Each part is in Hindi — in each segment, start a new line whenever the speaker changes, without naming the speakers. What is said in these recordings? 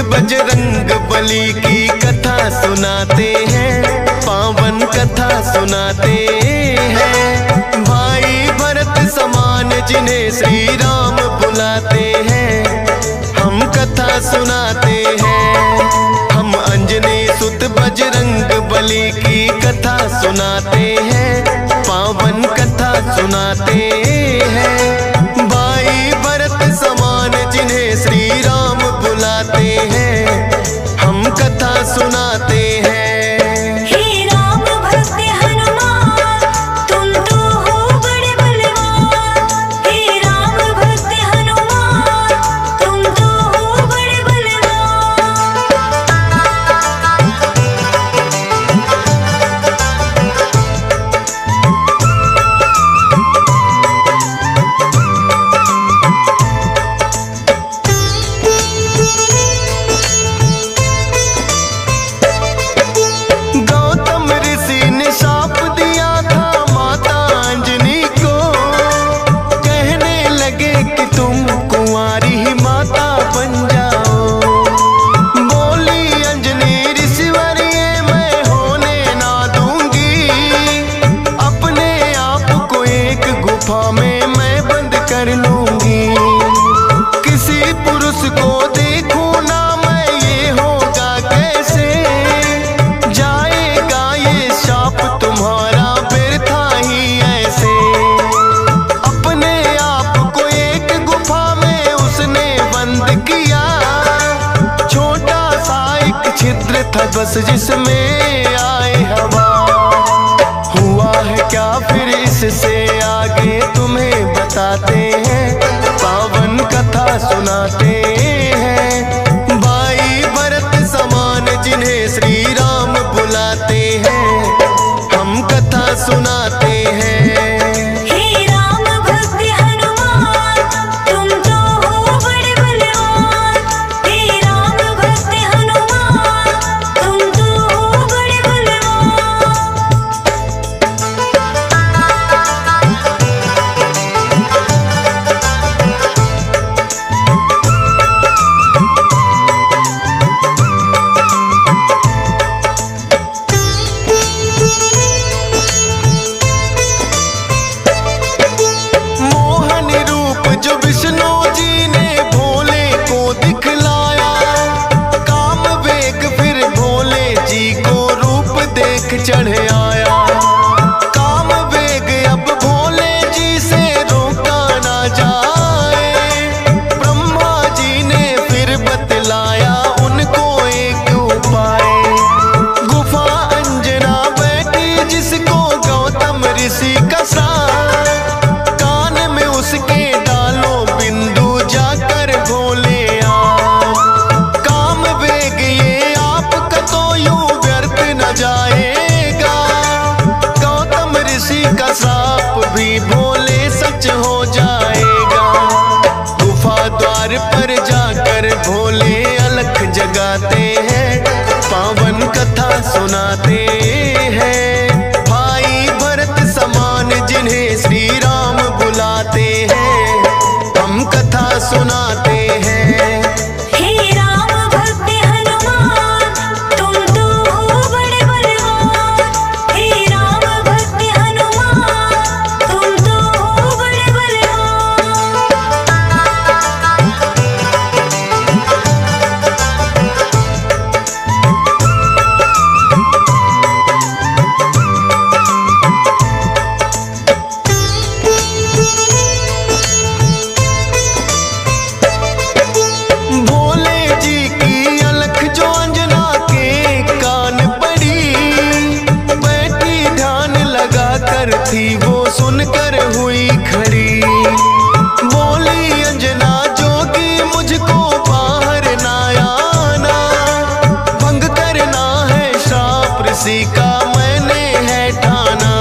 बजरंग बली की कथा सुनाते हैं, पावन कथा सुनाते हैं। भाई भरत समान जिन्हें श्री राम बुलाते हैं, हम कथा सुनाते हैं। हम अंजनी सुत बजरंग बली की कथा सुनाते हैं, पावन कथा सुनाते हैं। भाई भरत समान जिन्हें श्री राम बुलाते हैं, हम कथा सुनाते हैं।
हे राम भक्त हनुमान, तुम तो हो बड़े बलवान। हे राम भक्त हनुमान, तुम तो हो बड़े बलवान।
में मैं बंद कर लूंगी, किसी पुरुष को देखूं ना मैं, ये होगा कैसे? जाएगा ये शाप तुम्हारा व्यर्था ही ऐसे। अपने आप को एक गुफा में उसने बंद किया, छोटा सा एक छिद्र था बस जिसमें आए हवा। हुआ है क्या फिर इससे आगे तुम्हें बताते हैं, पावन कथा सुनाते हैं। भाई भरत समान जिन्हें श्री राम बुलाते हैं, हम कथा सुनाते हैं।
हे राम भक्त हनुमान, तुम तो हो बड़े बलवान। हे राम भक्त हनुमान, तुम तो हो बड़े बलवान।
चढ़ आया काम वेग, अब भोले जी से रोका ना जाए। ब्रह्मा जी ने फिर बतलाया उनको एक उपाय। गुफा अंजना बैठी जिसको गौतम ऋषि का साथ, कान में उसके डालो बिंदु जाकर भोले आप। काम वेग ये आपका तो यूं व्यर्थ न जाए, का साप भी भोले सच हो जाएगा। गुफा द्वार पर जाकर भोले अलख जगाते हैं, पावन कथा सुनाते हैं। भाई भरत समान जिन्हें श्री राम बुलाते हैं, हम कथा सुनाते हैं।
हे राम भक्त हनुमान, तुम तो हो बड़े बलवान। हे राम भक्त हनुमान, तुम तो हो बड़े बलवान।
थी वो सुनकर हुई खड़ी, बोली अंजना जोगी मुझको बाहर ना आना। भंग करना है श्राप ऋषि का मैंने है ठाना।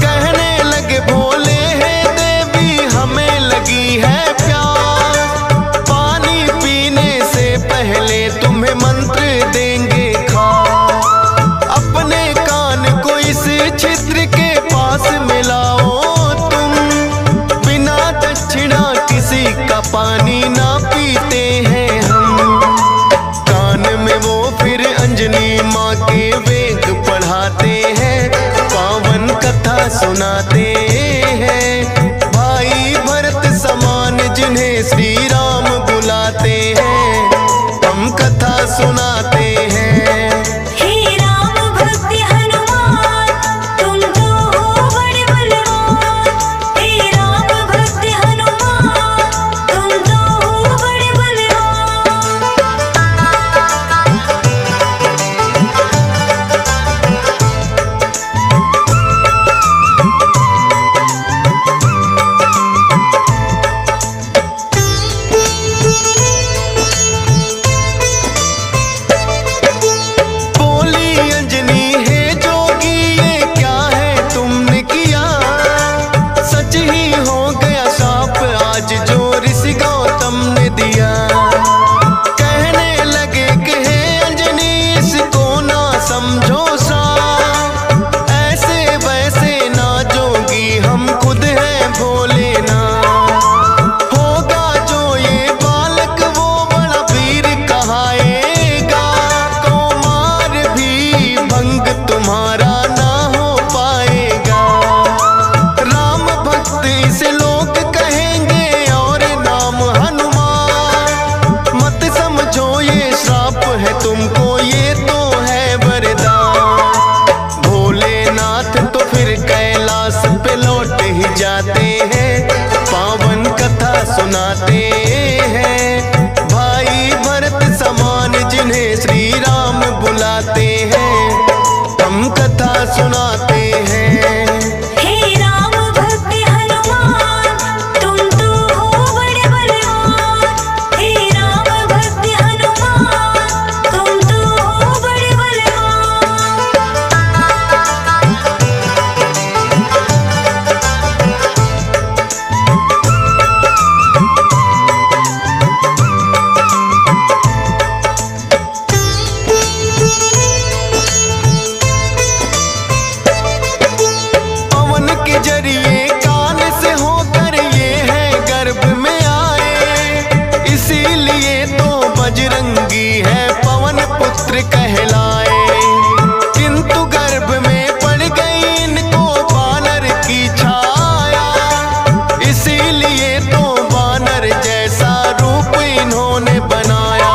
कहने लगे भोले है देवी हमें लगी है प्यास, पानी पीने से पहले तुम्हें मंत्र देंगे खास। अपने कान को इस छिद्र के पास सुनाते हैं। भाई भरत समान जिन्हें श्री राम बुलाते हैं, हम कथा सुनाते हैं।
हे राम भक्त हनुमान तुम तो हो बड़े बलवान। हे राम भक्त हनुमान तुम तो हो बड़े बलवान।
बोली अंजनी है जोगी ये क्या है तुमने किया, सच ही हो गया शाप आज जो ऋषि गौतम ने दिया। कहने लगे कि हे अंजनी इसको ना समझो साप, ऐसे वैसे ना जोगी हम खुद हैं भोले ना। होगा जो ये बालक वो बड़ा वीर कहाएगा, कौमार भी भंग तुम्हारा ना हो पाएगा। राम भक्त इसे लोग कहेंगे और नाम हनुमान, मत समझो ये श्राप है तुमको ये तो है वरदान। भोलेनाथ तो फिर कैलाश पे लौट ही जाते हैं, पावन कथा सुनाते हैं। भाई भरत समान जिन्हें श्री राम बुलाते हैं, हम कथा सुनाते हैं।
हे राम भक्त हनुमान तुम तो हो बड़े बलवान। हे राम भक्त हनुमान तुम तो हो बड़े बलवान।
पवन के जरिए कान से होकर ये है गर्भ में आए, इसीलिए तो बजरंगी है पवन पुत्र कहलाए। किंतु गर्भ में पड़ गई इनको बानर की छाया, इसीलिए तो बानर जैसा रूप इन्होंने बनाया।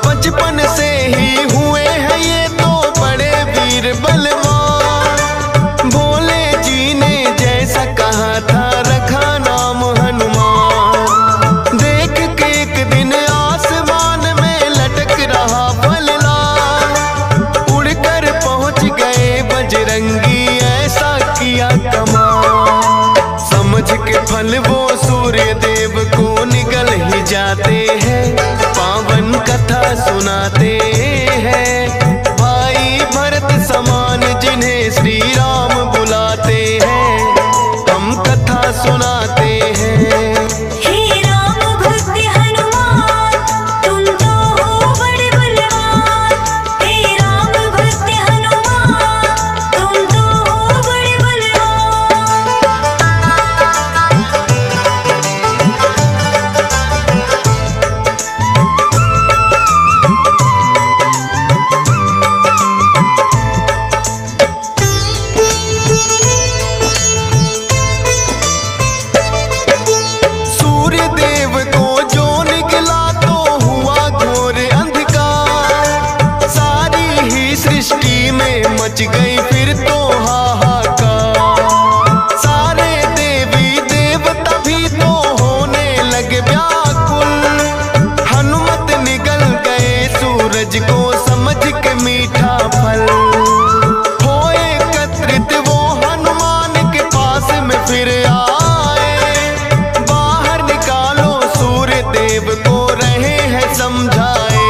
बचपन से ही हुए हैं ये तो बड़े वीर बलवान, भोले जी ने जैसा कहा था रखा नाम हनुमान। देख के एक दिन आसमान में लटक रहा फलदार, उड़कर पहुंच गए बजरंगी ऐसा किया कमाल। समझ के फल वो सूर्य देव को निगल ही जाते हैं, पावन कथा सुनाते हैं। भाई भरत समान जिन्हें श्री राम बुलाते हैं, हम कथा सुनाते हैं।
हे राम भक्त हनुमान तुम तो हो बड़े बलवान। हे राम भक्त हनुमान तुम तो हो बड़े बलवान।
सूर्य देव को जो निकला तो हुआ घोर अंधकार, सारी ही सृष्टि में मच गई फिर तो हाहाकार। सारे देवी देवता भी तो होने लगे व्याकुल, हनुमत निगल गए सूरज को समझ के मीठा फल। हो एकत्रित वो हनुमान के पास में फिर आए, बाहर निकालो सूर्य देव को रहे हैं समझाए।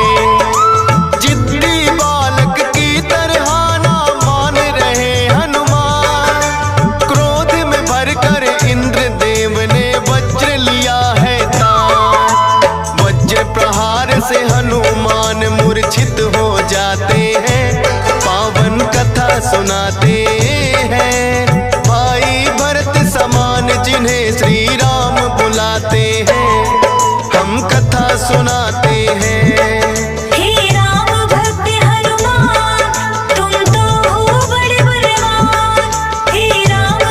जिद्दी बालक की तरह ना मान रहे हनुमान, क्रोध में भरकर इंद्र देव ने वज्र लिया है तान। वज्र प्रहार से हनुमान मूर्छित हो जाते हैं, पावन कथा सुनाते हैं। भाई भरत समान जिन्हें श्री राम बुलाते हैं, हम कथा सुनाते हैं।
हे राम भक्त हनुमान तुम तो हो बड़े बलवान। हे राम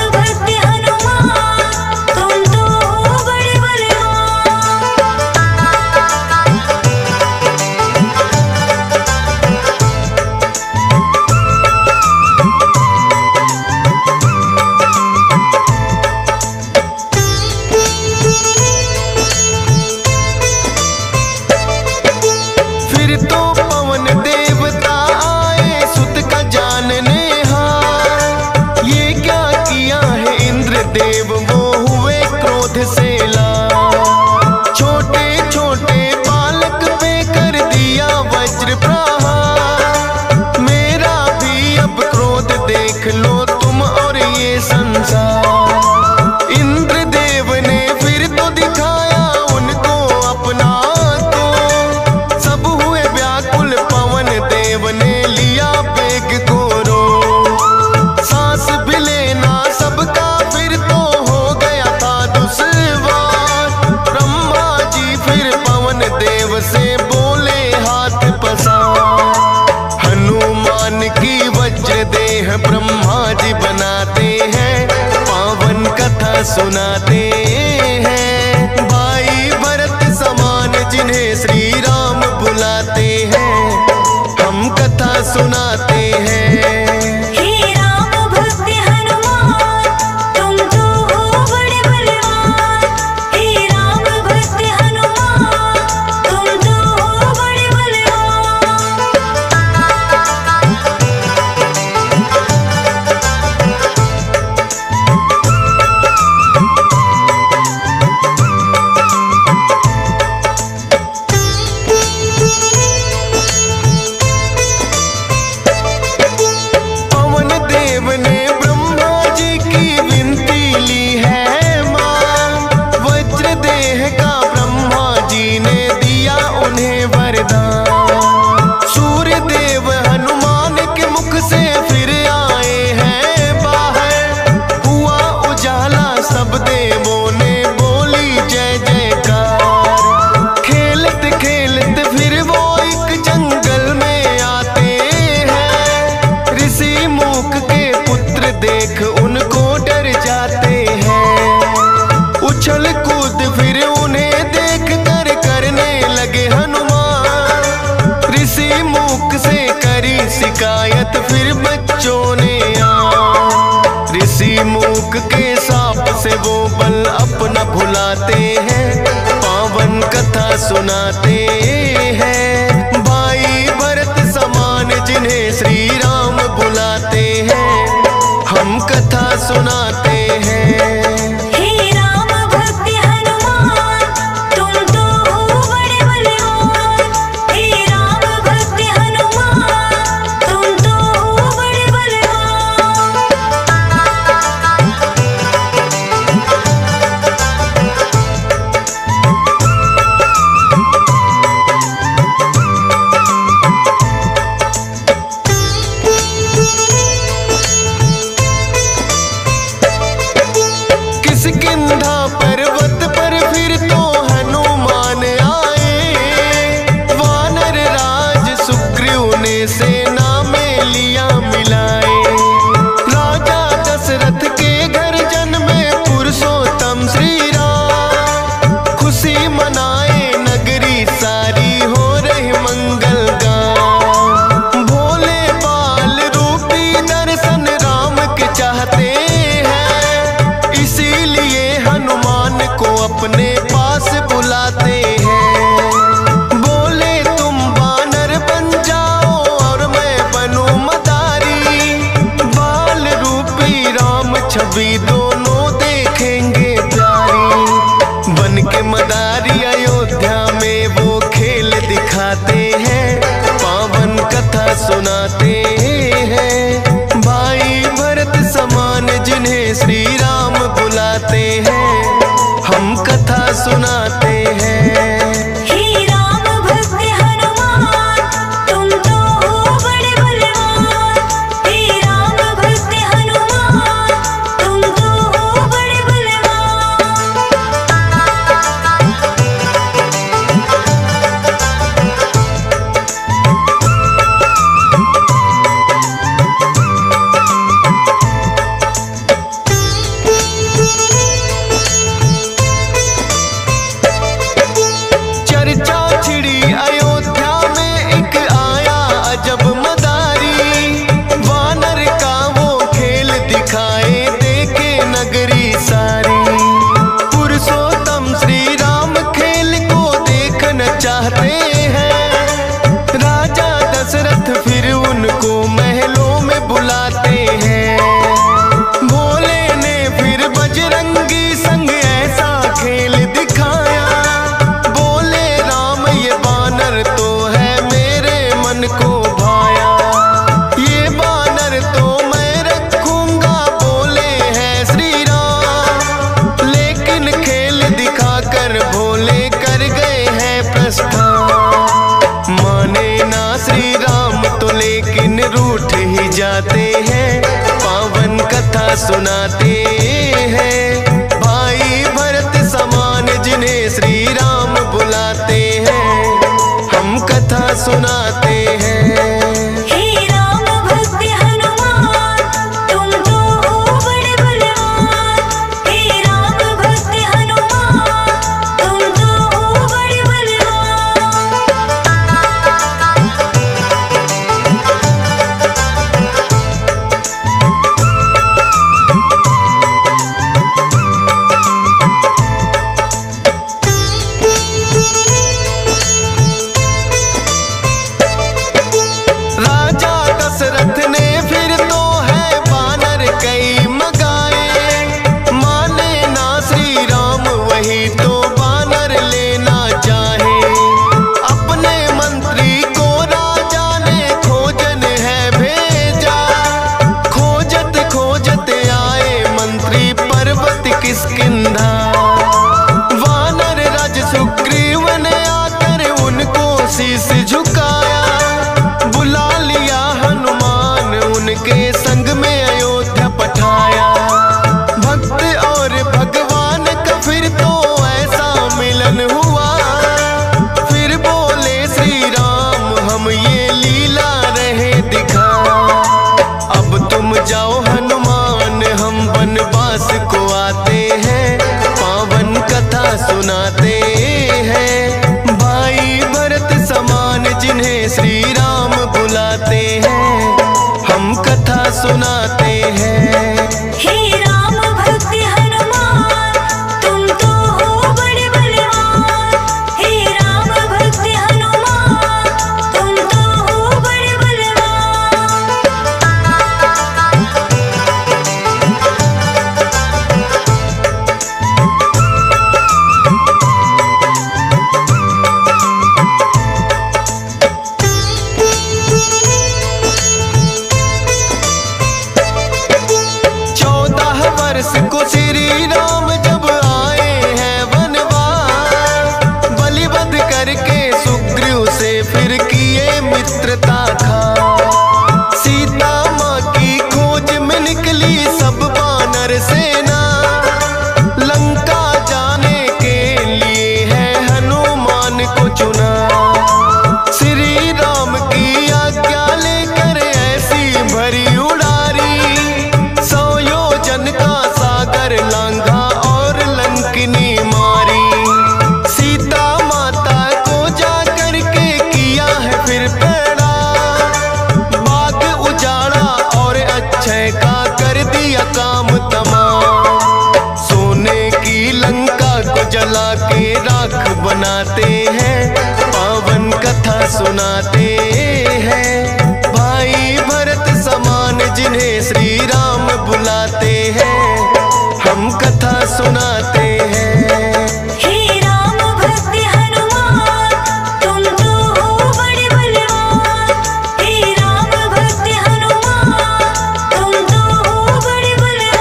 देह ब्रह्मा जी बनाते हैं, पावन कथा सुनाते हैं। भाई भरत समान जिन्हें श्री राम बुलाते हैं, हम कथा सुनाते हैं।
हे राम भक्त हनुमान, तुम तो हो बड़े बलवान। हे राम भक्त हनुमान, तुम तो हो बड़े बलवान।
पवन देव ने ब्रह्मा जी की विनती ली है मां, वज्र देह का ब्रह्मा जी ने दिया उन्हें वरदान। सूर्य देव हनुमान के मुख से फिर आए हैं बाहर, हुआ उजाला सब देवों ने बोली जय जयकार। खेलते खेलते फिर वो एक जंगल में आते हैं, ऋषि मूक के पुत्र देख उनको डर जाते हैं। उछल कूद फिर उन्हें देख कर करने लगे हनुमान, ऋषि मूक से करी शिकायत फिर बच्चों ने आ। ऋषि मूक के साप से वो बल अपना भुलाते हैं, पावन कथा सुनाते हैं। भाई भरत समान जिन्हें श्री राम बुलाते हैं, हम कथा सुनाते हैं।
हे राम भक्त हनुमान, तुम तो हो बड़े बलवान। हे राम भक्त हनुमान, तुम तो हो बड़े बलवान।
किष्किंधा पर्वत पर फिर तो हनुमान आए, वानर राज सुग्रीव ने सेना में लिया मिलाए। राजा दशरथ के घर जन्मे पुरुषोत्तम श्री राम, खुशी मनाए नगरी सारी हो रही मंगल गान। भोले बाल रूपी दर्शन राम के चाहते हैं, इसीलिए हनुमान को अपने पास बुलाते हैं। बोले तुम वानर बन जाओ और मैं बनूं मदारी, बाल रूपी राम छवि दोनों देखेंगे प्यारी। बन के मदारी अयोध्या में वो खेल दिखाते हैं, पावन कथा सुनाते हैं। भाई भरत समान जिन्हें श्री राम बुलाते हैं, हम कथा सुनाते हैं।
हे राम भक्त हनुमान, तुम तो हो बड़े बलवान। हे राम भक्त हनुमान, तुम तो हो बड़े बलवान।
चर्चा छिड़ी अयोध्या में एक आया अजब मदारी, वानर का वो खेल दिखाए देखे नगरी सारी। पुरुषोत्तम श्री राम खेल को देखना चाहते हैं, राजा दशरथ फिर उनको महलों में बुलाते हैं। भोले ने फिर बजरंगी संग ऐसा खेल दिखाया, बोले राम ये बानर तो है मेरे मन को भाया। ये बानर तो मैं रखूंगा, बोले हैं श्री राम, लेकिन खेल दिखाकर भोले कर गए हैं प्रस्थान। माने ना श्री राम तो लेकिन रूठ ही जाते हैं, पावन कथा सुनाते हैं। भाई भरत समान जिन्हें श्री राम बुलाते हैं, हम कथा सुनाते हैं।
हे राम भक्त हनुमान,
जाओ हनुमान, हम वनवास को आते हैं, पावन कथा सुनाते हैं। भाई भरत समान जिन्हें श्री राम बुलाते हैं, हम कथा सुनाते हैं।
हे राम भक्त हनुमान, तुम तो हो बड़े बलवान। हे राम भक्त हनुमान, तुम तो हो बड़े बलवान।
को श्री राम जब आए हैं वनवास, बलिवध करके सुग्रीव से फिर किए मित्रता खा। सीता माँ की खोज में निकली सब वानर सेना, लंका जाने के लिए है हनुमान को चुना। श्री राम की आज्ञा लेकर ऐसी भरी उड़ारी, 100 योजन का लांघा और लंकिनी मारी। सीता माता को जाकर के किया है फिर पैड़ा, बाग उजाड़ा और अक्षय का कर दिया काम तमाम। सोने की लंका को जला के राख बनाते हैं, पावन कथा सुनाते हैं। भाई भरत समान जिन्हें श्री राम बुलाते हैं, हम कथा सुनाते हैं।
हे राम भक्त हनुमान, तुम तो हो बड़े बलवान। हे राम भक्त हनुमान, तुम तो हो बड़े बलवान।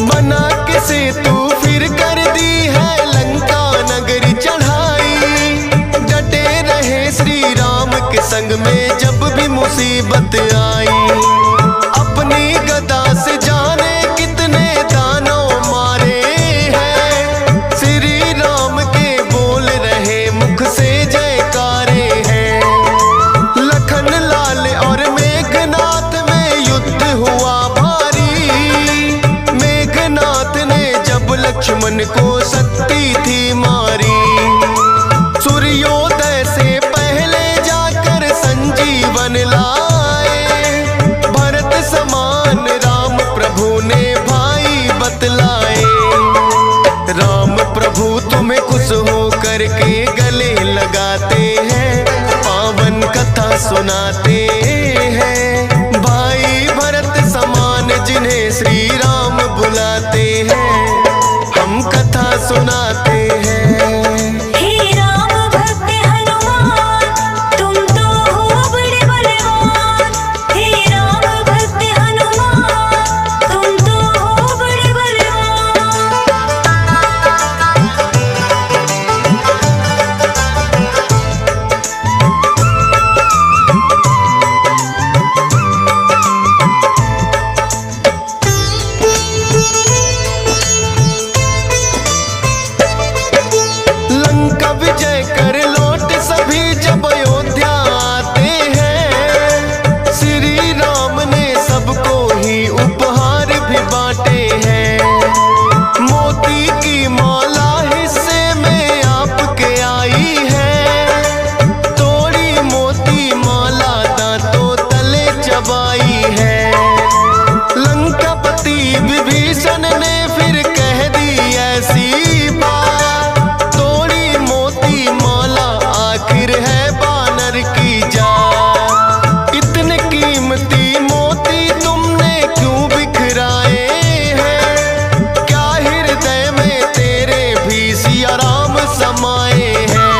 बना के सेतु फिर कर दी है लंका नगरी चढ़ाई। डटे रहे श्री राम के संग में जब भी मुसीबत आई। अपनी गदा से जाने कितने दानव मारे हैं, श्री राम के बोल रहे मुख से जयकारे हैं। लखन लाल और मेघनाथ में युद्ध हुआ लक्ष्मण को शक्ति थी मारी। सूर्योदय से पहले जाकर संजीवन लाए, भरत समान राम प्रभु ने भाई बतलाए। राम प्रभु तुम्हें खुश हो करके गले लगाते हैं, पावन कथा सुनाते हैं। भाई भरत समान जिन्हें श्री राम बुलाते हैं, हम कथा सुनाते हैं।
हे राम भक्त हनुमान, तुम तो हो बड़े बलवान। हे राम भक्त हनुमान, तुम तो हो बड़े बलवान।
विजय कर लौट सभी जब अयोध्या आते हैं, श्री राम ने सबको ही उपहार भी बांटे हैं। मोती की माला हिस्से में आपके आई है, तोड़ी मोती माला दांतों तले चबाई है। लंकापति विभीषण ने फिर कह दी ऐसी बात, आखिर है बानर की जात। इतने कीमती मोती तुमने क्यों बिखराए हैं, क्या हृदय में तेरे भी सिया राम समाए हैं।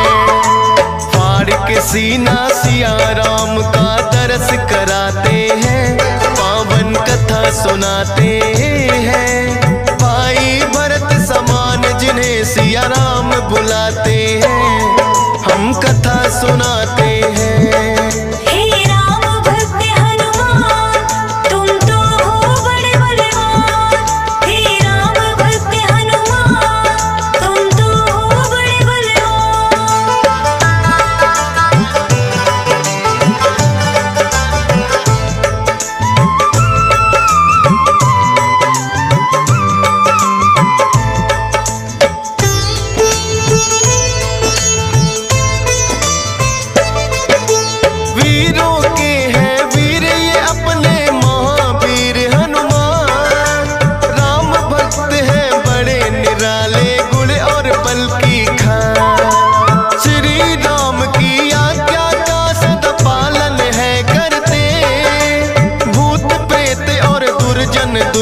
फाड़ के सीना सिया राम का दर्श कराते हैं, पावन कथा सुनाते हैं। भाई भरत समान जिन्हें सिया राम बुलाते हैं, हम कथा सुनाते हैं।
हे राम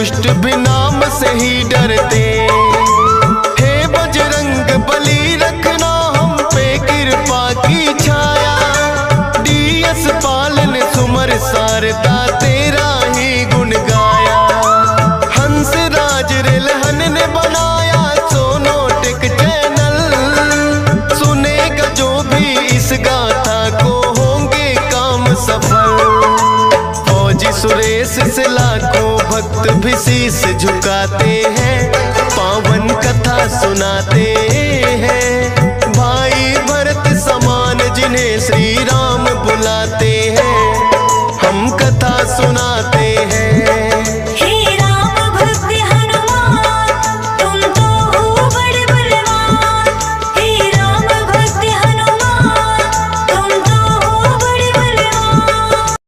दुष्ट भी नाम से ही डरते। हे बजरंग बली रखना हम पे कृपा की छाया, डीएस पालन सुमर शारदा तेरा ही गुण गाया। हंस राज रेलहन ने बनाया सोनोटिक चैनल, सुनेगा जो भी इस गाथा को होंगे काम सफल। फौजी सुरेश से लाखों भक्त भी शीश झुकाते हैं, पावन कथा सुनाते